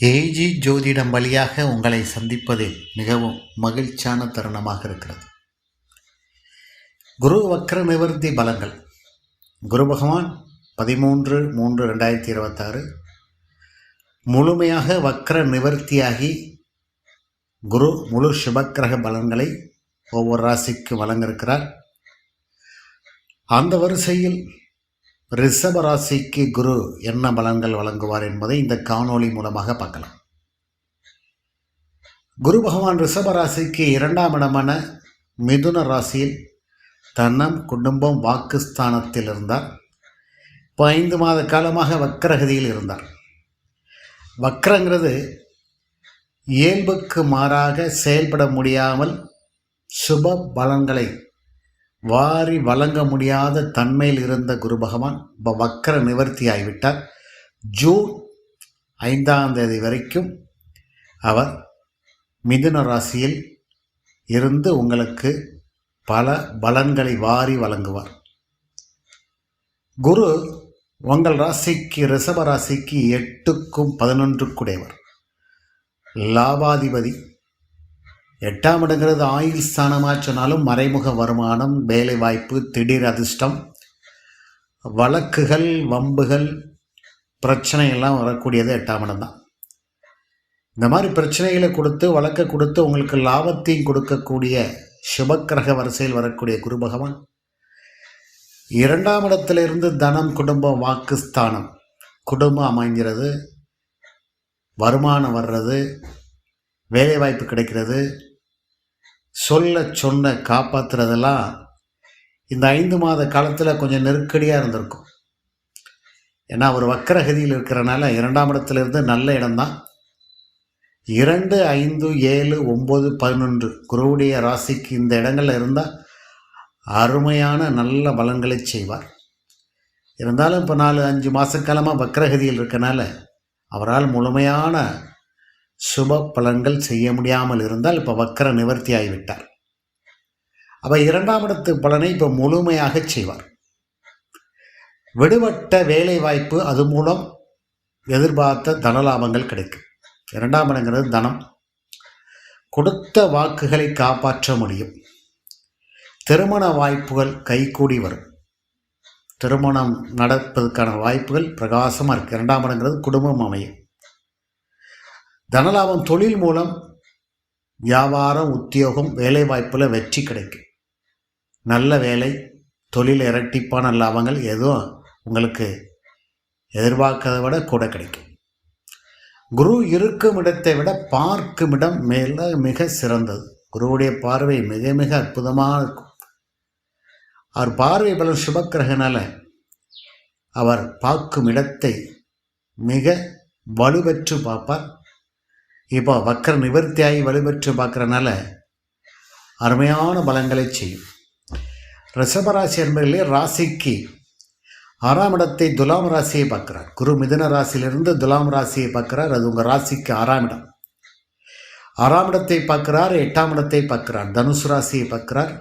AG ஜோதிடம் வழியாக உங்களை சந்திப்பதில் மிகவும் மகிழ்ச்சியான தருணமாக இருக்கிறது. குரு வக்ர நிவர்த்தி பலங்கள். குரு பகவான் 13/3/2026 முழுமையாக வக்ர நிவர்த்தியாகி குரு முழு சுபக்கிரக பலன்களை ஒவ்வொரு ராசிக்கு வழங்கியிருக்கிறார். அந்த வரிசையில் ரிஷப ராசிக்கு குரு என்ன பலன்கள் வழங்குவார் என்பதை இந்த காணொளி மூலமாக பார்க்கலாம். குரு பகவான் ரிஷப ராசிக்கு 2ஆம் இடமான மிதுன ராசியில் தன்னம் குடும்பம் வாக்குஸ்தானத்தில் இருந்தார். இப்போ 5 மாத காலமாக வக்கரகதியில் இருந்தார். வக்கரங்கிறது இயல்புக்கு மாறாக செயல்பட முடியாமல் சுப பலன்களை வாரி வழங்க முடியாத தன்மையில் இருந்த குரு பகவான் இப்போ வக்கர நிவர்த்தி ஆகிவிட்டார். ஜூன் 5ஆம் தேதி வரைக்கும் அவர் மிதுன ராசியில் இருந்து உங்களுக்கு பல பலன்களை வாரி வழங்குவார். குரு உங்கள் ராசிக்கு ரிஷப ராசிக்கு 8க்கும் 11க்குடையவர், லாபாதிபதி. 8ஆம் இடங்கிறது ஆயுள் ஸ்தானமாக சொன்னாலும் மறைமுக வருமானம், வேலை வாய்ப்பு, திடீர் அதிர்ஷ்டம், வழக்குகள், வம்புகள், பிரச்சனைகள்லாம் வரக்கூடியது 8ஆம் இடம் தான். இந்த மாதிரி பிரச்சனைகளை கொடுத்து வழக்கை கொடுத்து உங்களுக்கு லாபத்தையும் கொடுக்கக்கூடிய சுபக்கிரக வரிசையில் வரக்கூடிய குரு பகவான் 2ஆம் இடத்திலிருந்து தனம் குடும்பம் வாக்குஸ்தானம், குடும்பம் அமைஞ்சிறது, வருமானம் வர்றது, வேலை வாய்ப்பு கிடைக்கிறது, சொன்ன காப்பாற்றுறதெல்லாம் இந்த 5 மாத காலத்தில் கொஞ்சம் நெருக்கடியாக இருந்திருக்கும். ஏன்னா ஒரு வக்கரகதியில் இருக்கிறனால 2ஆம் இடத்துலேருந்து நல்ல இடம்தான். 2, 5, 7, 9, 11 குருவுடைய ராசிக்கு இந்த இடங்களில் இருந்தால் அருமையான நல்ல பலன்களை செய்வார். இருந்தாலும் இப்போ 4-5 மாத காலமாக வக்கரகதியில் இருக்கனால அவரால் முழுமையான சுப பலன்கள் செய்ய முடியாமல் இருந்தால் இப்போ வக்கர நிவர்த்தி ஆகிவிட்டார். அப்போ 2ஆம் இடத்து பலனை இப்போ முழுமையாக செய்வார். விடுபட்ட வேலை வாய்ப்பு, அது மூலம் எதிர்பார்த்த தனலாபங்கள் கிடைக்கும். 2ஆம் இடங்கிறது தனம். கொடுத்த வாக்குகளை காப்பாற்ற முடியும். திருமண வாய்ப்புகள் கைகூடி வரும். திருமணம் நடப்பதற்கான வாய்ப்புகள் பிரகாசமாக இருக்குது. 2ஆம் இடங்கிறது குடும்பம் அமையும். தனலாபம், தொழில் மூலம் வியாபாரம், உத்தியோகம், வேலை வாய்ப்பில் வெற்றி கிடைக்கும். நல்ல வேலை, தொழில், இரட்டிப்பான லாபங்கள் எதுவும் உங்களுக்கு எதிர்பார்க்கறதை விட கூட கிடைக்கும். குரு இருக்கும் இடத்தை விட பார்க்கும் இடம் மேலே மிக சிறந்தது. குருவுடைய பார்வை மிக மிக அற்புதமாக இருக்கும். அவர் பார்வை பலன் சுபக்கிரகனால அவர் பார்க்கும் இடத்தை மிக வலுப்பெற்று பார்ப்பார். இப்போ வக்கர நிவர்த்தியாகி வலுப்பெற்று பார்க்குறனால அருமையான பலன்களை செய்யும். ரிஷபராசி என்பதிலே ராசிக்கு 6ஆம் இடத்தை துலாம் ராசியை பார்க்குறார். குரு மிதுன ராசியிலிருந்து துலாம் ராசியை பார்க்குறார். அது உங்கள் ராசிக்கு 6ஆம் இடம். 6ஆம் இடத்தை பார்க்குறார். 8ஆம் இடத்தை பார்க்குறார். தனுசு ராசியை பார்க்குறார்.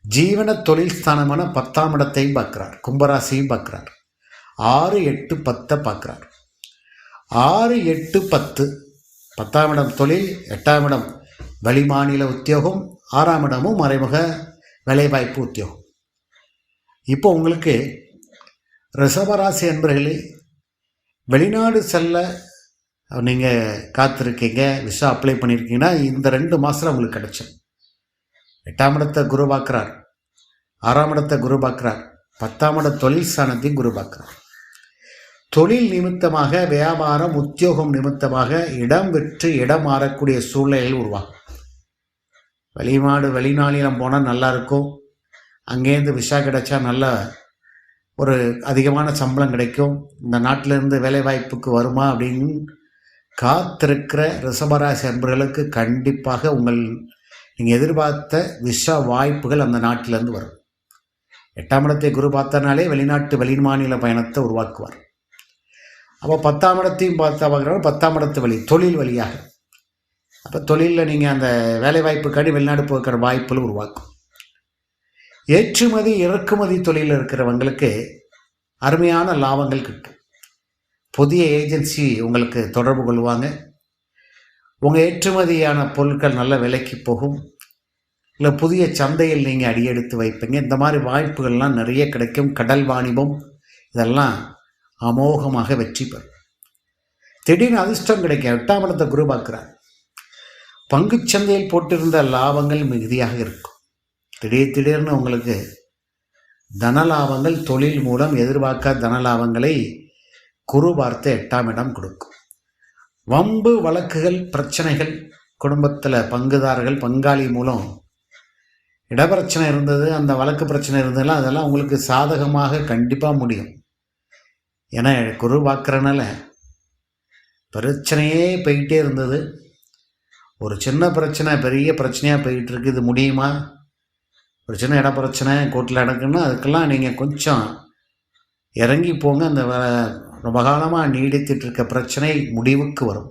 ஜீவன தொழில் ஸ்தானமான 10ஆம் இடத்தையும் பார்க்குறார். கும்பராசியும் பார்க்குறார். 6, 8, 10 பார்க்குறார். 6, 8, 10 10ஆம் இடம் தொழில், 8ஆம் இடம் வெளிமாநில உத்தியோகம், 6ஆம் இடமும் மறைமுக வேலைவாய்ப்பு உத்தியோகம். இப்போ உங்களுக்கு ரிஷபராசி என்பர்களே, வெளிநாடு செல்ல நீங்கள் காத்திருக்கீங்க, விசா அப்ளை பண்ணியிருக்கீங்கன்னா இந்த 2 மாதத்தில் உங்களுக்கு கிடைச்சிடும். 8ஆம் இடத்தை குரு பார்க்குறார். 6ஆம் இடத்தை குரு பார்க்குறார். 10ஆம் இட தொழில் ஸ்தானத்தையும் குரு பார்க்குறார். தொழில் நிமித்தமாக, வியாபாரம், உத்தியோகம் நிமித்தமாக இடம் விற்று இடம் மாறக்கூடிய சூழ்நிலைகள் உருவாகும். வெளிநாளிலம் போனால் நல்லா இருக்கும். அங்கேருந்து விசா கிடைச்சா நல்ல ஒரு அதிகமான சம்பளம் கிடைக்கும். இந்த நாட்டிலேருந்து வேலை வாய்ப்புக்கு வருமா அப்படின்னு காத்திருக்கிற ரிஷபராசி அன்பர்களுக்கு கண்டிப்பாக நீங்கள் எதிர்பார்த்த விசா வாய்ப்புகள் அந்த நாட்டிலேருந்து வரும். 8ஆம் இடத்தை குரு பார்த்தனாலே வெளிமாநில பயணத்தை உருவாக்குவார். அப்போ 10ஆம் இடத்தையும் பார்க்குறாங்க. 10ஆம் இடத்து தொழில் வழியாக அப்போ தொழிலில் நீங்கள் அந்த வேலை வாய்ப்புக்காடி வெளிநாடு போகிற வாய்ப்புகள் உருவாக்கும். ஏற்றுமதி இறக்குமதி தொழிலில் இருக்கிறவங்களுக்கு அருமையான லாபங்கள் கிட்டும். புதிய ஏஜென்சி உங்களுக்கு தொடர்பு கொள்வாங்க. உங்கள் ஏற்றுமதியான பொருட்கள் நல்ல விலைக்கு போகும். இல்லை புதிய சந்தையில் நீங்கள் அடியெடுத்து வைப்பீங்க. இந்த மாதிரி வாய்ப்புகள்லாம் நிறைய கிடைக்கும். கடல் வாணிபம் இதெல்லாம் அமோகமாக வெற்றி பெறும். திடீர்னு அதிர்ஷ்டம் கிடைக்கும். 8ஆம் இடத்தை குரு பார்க்குறார். பங்குச்சந்தையில் போட்டிருந்த லாபங்கள் மிகுதியாக இருக்கும். திடீர்னு உங்களுக்கு தன லாபங்கள், தொழில் மூலம் எதிர்பார்க்காத தன லாபங்களை குரு பார்த்து 8ஆம் இடம் கொடுக்கும். வம்பு வழக்குகள், பிரச்சனைகள், குடும்பத்தில் பங்குதாரர்கள், பங்காளி மூலம் இடப்பிரச்சனை இருந்தது, அந்த வழக்கு பிரச்சனை இருந்ததுலாம் அதெல்லாம் உங்களுக்கு சாதகமாக கண்டிப்பாக முடியும். ஏன்னா குரு பார்க்குறனால பிரச்சனையே போயிட்டே இருந்தது. ஒரு சின்ன பிரச்சனை பெரிய பிரச்சனையாக போயிட்டு இருக்கு. இது முடியுமா? ஒரு சின்ன இட பிரச்சனை கோர்ட்டில் நடக்குன்னா அதுக்கெல்லாம் நீங்கள் கொஞ்சம் இறங்கி போங்க. அந்த ரொம்ப காலமாக நீடித்துட்டு இருக்க பிரச்சனை முடிவுக்கு வரும்.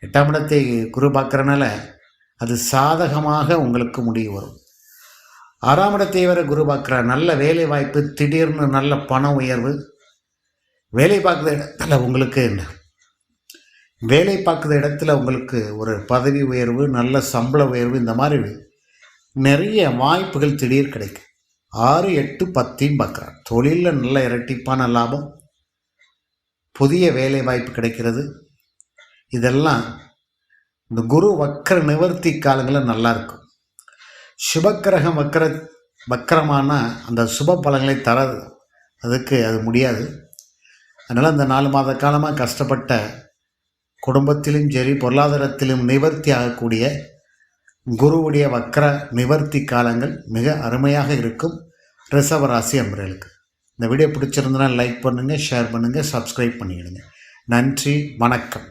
8ஆம் இடத்தை குரு பார்க்குறனால அது சாதகமாக உங்களுக்கு முடிவு வரும். 6ஆம் இடத்தை வரை குரு பார்க்குற நல்ல வேலை வாய்ப்பு, திடீர்னு நல்ல பண உயர்வு. வேலை பார்க்குற இடத்துல உங்களுக்கு ஒரு பதவி உயர்வு, நல்ல சம்பள உயர்வு, இந்த மாதிரி நிறைய வாய்ப்புகள் திடீர் கிடைக்கும். 6, 8, 10 பார்க்குறார். தொழிலில் நல்ல இரட்டிப்பான லாபம், புதிய வேலை வாய்ப்பு கிடைக்கிறது. இதெல்லாம் இந்த குரு வக்கர நிவர்த்தி காலங்களில் நல்லாயிருக்கும். சுபக்கிரகம் வக்கரமான அந்த சுப பலன்களை அதுக்கு அது முடியாது. அதனால் அந்த 4 மாத காலமாக கஷ்டப்பட்ட குடும்பத்திலும் சரி பொருளாதாரத்திலும் நிவர்த்தி ஆகக்கூடிய குருவுடைய வக்கர நிவர்த்தி காலங்கள் மிக அருமையாக இருக்கும் ரிஷப ராசி அன்பர்களுக்கு. இந்த வீடியோ பிடிச்சிருந்தனா லைக் பண்ணுங்கள், ஷேர் பண்ணுங்கள், சப்ஸ்கிரைப் பண்ணிவிடுங்க. நன்றி, வணக்கம்.